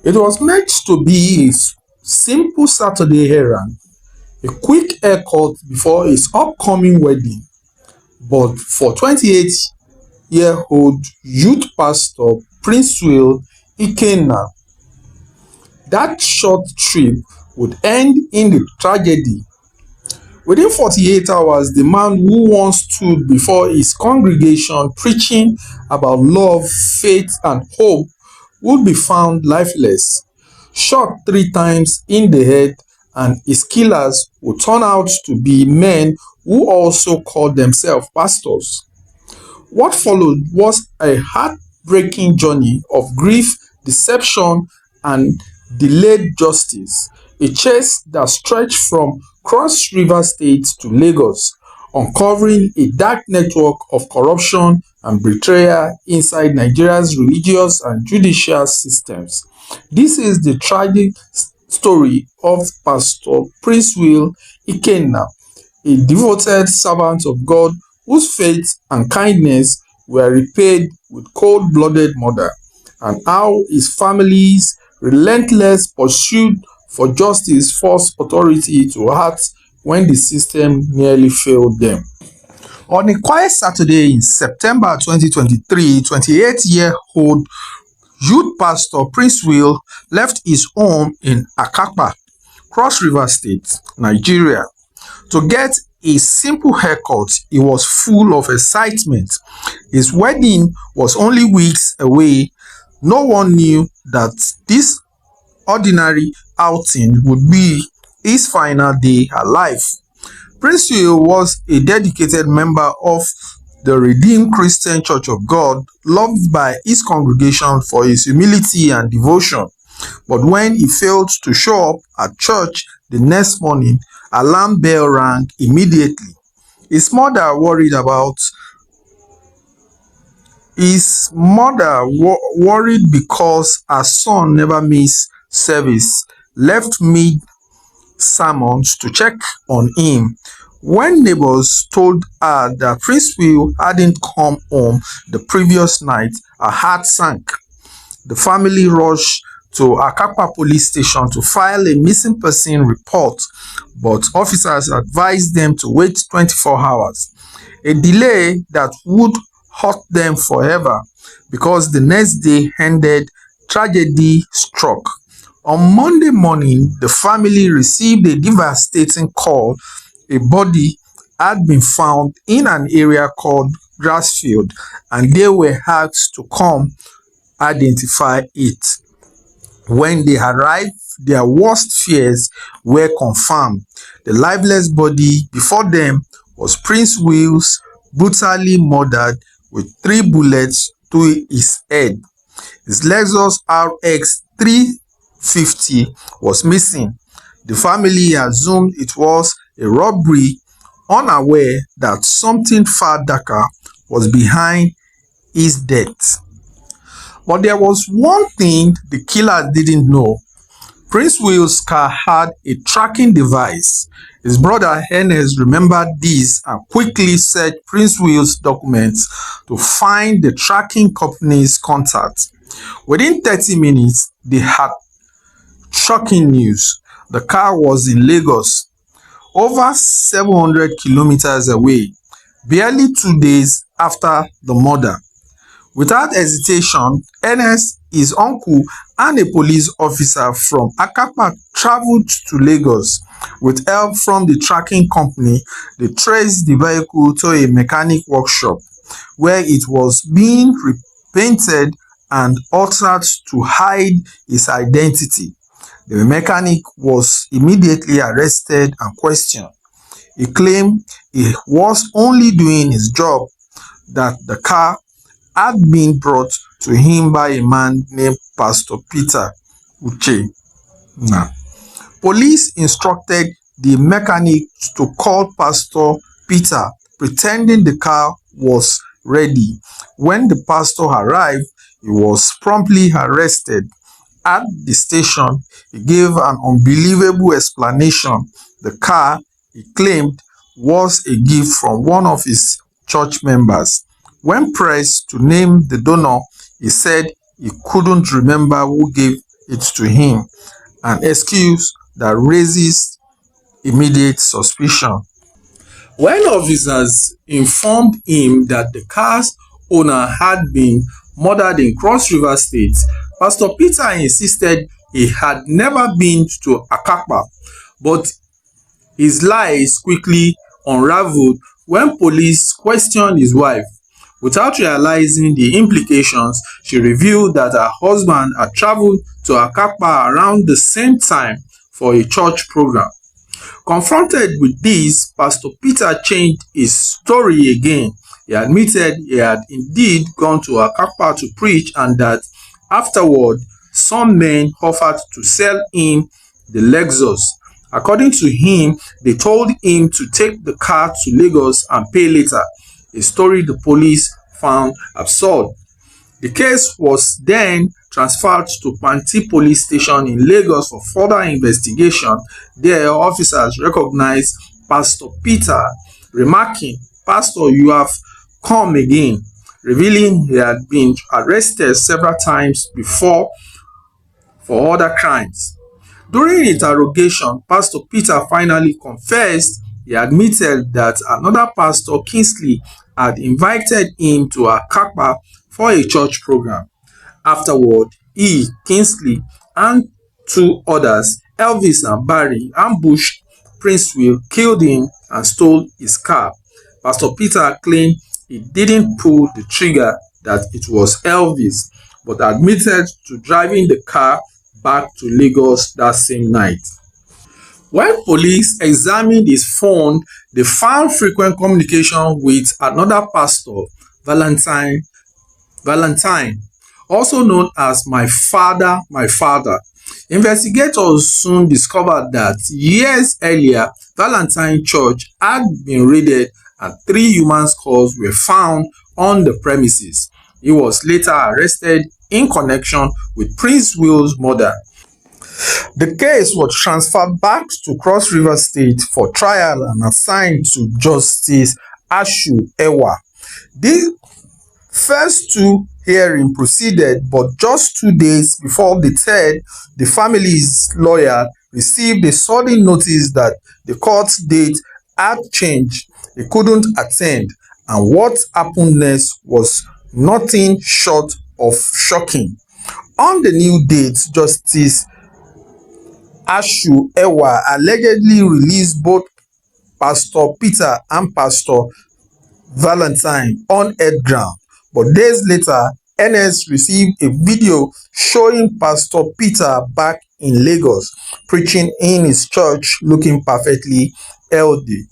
It was meant to be a simple Saturday errand, a quick haircut before his upcoming wedding. But for 28-year-old youth pastor Princewill Kena, that short trip would end in the tragedy. Within 48 hours, the man who once stood before his congregation preaching about love, faith, and hope would be found lifeless, shot 3 times in the head, and his killers would turn out to be men who also called themselves pastors. What followed was a heartbreaking journey of grief, deception, and delayed justice, a chase that stretched from Cross River State to Lagos, uncovering a dark network of corruption and betrayal inside Nigeria's religious and judicial systems. This is the tragic story of Pastor Princewill Kena, a devoted servant of God whose faith and kindness were repaid with cold-blooded murder, and how his family's relentless pursuit for justice forced authority to act when the system nearly failed them. On a quiet Saturday in September 2023, 28-year-old youth pastor Princewill left his home in Akapa, Cross River State, Nigeria, to get a simple haircut. He was full of excitement. His wedding was only weeks away. No one knew that this ordinary outing would be his final day alive. Princewill was a dedicated member of the Redeemed Christian Church of God, loved by his congregation for his humility and devotion. But when he failed to show up at church the next morning, alarm bell rang immediately. His mother worried because her son never missed service, left mid sermons to check on him. When neighbors told her that Princewill hadn't come home the previous night, her heart sank. The family rushed to Akapa police station to file a missing person report, but officers advised them to wait 24 hours, a delay that would hurt them forever because the next day ended. Tragedy struck. On Monday morning, the family received a devastating call. A body had been found in an area called Grassfield, and they were asked to come identify it. When they arrived, their worst fears were confirmed. The lifeless body before them was Princewill's, brutally murdered with 3 bullets to his head. His Lexus RX 350 was missing. The family assumed it was a robbery, unaware that something far darker was behind his death. But there was one thing the killer didn't know. Princewill's car had a tracking device. His brother Ernest remembered this and quickly searched Princewill's documents to find the tracking company's contact. Within 30 minutes, they had shocking news. The car was in Lagos, over 700 kilometers away, barely 2 days after the murder. Without hesitation, Ernest, his uncle, and a police officer from Akapa traveled to Lagos. With help from the tracking company, they traced the vehicle to a mechanic workshop where it was being repainted and altered to hide his identity. The mechanic was immediately arrested and questioned. He claimed he was only doing his job, that the car had been brought to him by a man named Pastor Peter Uche. Police instructed the mechanic to call Pastor Peter, pretending the car was ready. When the pastor arrived, he was promptly arrested. At the station, he gave an unbelievable explanation. The car, he claimed, was a gift from one of his church members. When pressed to name the donor, he said he couldn't remember who gave it to him, an excuse that raises immediate suspicion. When officers informed him that the car's owner had been murdered in Cross River State, Pastor Peter insisted he had never been to Akapa, but his lies quickly unraveled when police questioned his wife. Without realizing the implications, she revealed that her husband had traveled to Akapa around the same time for a church program. Confronted with this, Pastor Peter changed his story again. He admitted he had indeed gone to Akapa to preach and that afterward, some men offered to sell him the Lexus. According to him, they told him to take the car to Lagos and pay later, a story the police found absurd. The case was then transferred to Panti Police Station in Lagos for further investigation. There, officers recognized Pastor Peter, remarking, "Pastor, you have come again," revealing he had been arrested several times before for other crimes. During interrogation, Pastor Peter finally confessed. He admitted that another pastor, Kingsley, had invited him to Akapa for a church program. Afterward, he, Kingsley, and two others, Elvis and Barry, ambushed Princewill, killed him, and stole his car. Pastor Peter claimed he didn't pull the trigger, that it was Elvis, but admitted to driving the car back to Lagos that same night. When police examined his phone, they found frequent communication with another pastor, Valentine, also known as My Father, My Father. Investigators soon discovered that years earlier, Valentine Church had been raided and 3 human skulls were found on the premises. He was later arrested in connection with Princewill's murder. The case was transferred back to Cross River State for trial and assigned to Justice Ashu Ewa. The first 2 hearings proceeded, but just 2 days before the third, the family's lawyer received a sudden notice that the court date had changed. They couldn't attend, and what happened next was nothing short of shocking. On the new date, Justice Ashu Ewa allegedly released both Pastor Peter and Pastor Valentine on earth ground, but days later, NS received a video showing Pastor Peter back in Lagos, preaching in his church looking perfectly healthy.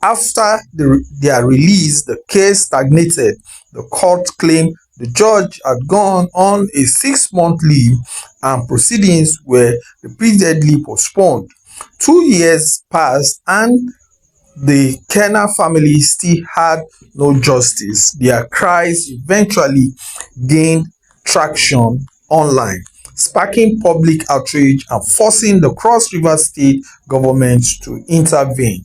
After their release, the case stagnated. The court claimed the judge had gone on a 6-month leave and proceedings were repeatedly postponed. 2 years passed and the Kena family still had no justice. Their cries eventually gained traction online, sparking public outrage and forcing the Cross River State government to intervene.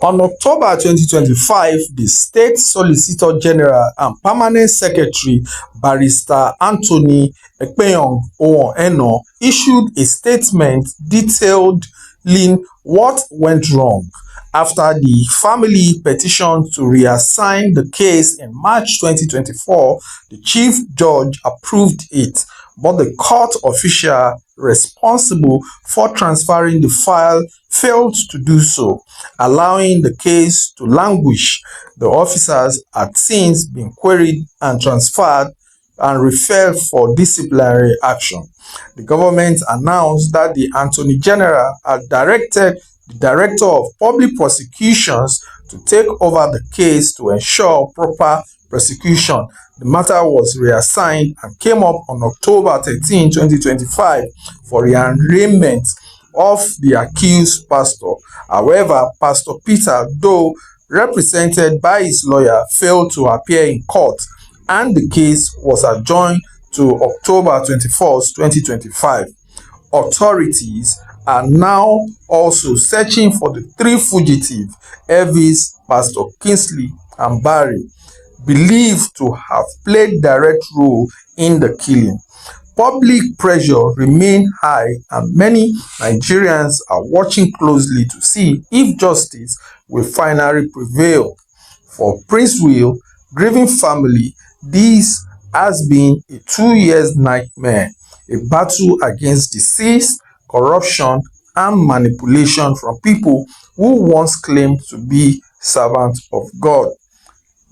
On October 2025, the State Solicitor General and Permanent Secretary, Barrister Anthony Ekpenyong issued a statement detailing what went wrong. After the family petitioned to reassign the case in March 2024, the Chief Judge approved it, but the court official responsible for transferring the file failed to do so, allowing the case to languish. The officers had since been queried and transferred and referred for disciplinary action. The government announced that the Attorney General had directed the Director of Public Prosecutions to take over the case to ensure proper prosecution. The matter was reassigned and came up on October 13, 2025 for the arraignment of the accused pastor. However, Pastor Peter, though represented by his lawyer, failed to appear in court, and the case was adjourned to October 21, 2025. Authorities are now also searching for the 3 fugitives, Elvis, Pastor Kingsley, and Barry, believed to have played direct role in the killing. Public pressure remains high, and many Nigerians are watching closely to see if justice will finally prevail. For Princewill grieving family, this has been a 2 years nightmare, a battle against deceit, corruption, and manipulation from people who once claimed to be servants of God.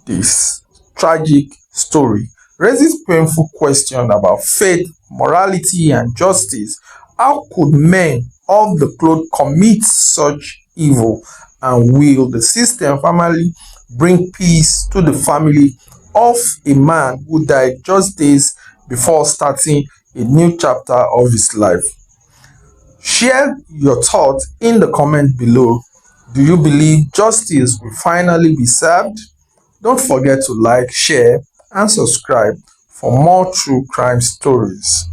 This tragic story raises painful questions about faith, morality, and justice. How could men of the cloth commit such evil? And will the system finally bring peace to the family of a man who died just days before starting a new chapter of his life? Share your thoughts in the comment below. Do you believe justice will finally be served? Don't forget to like, share, and subscribe for more true crime stories.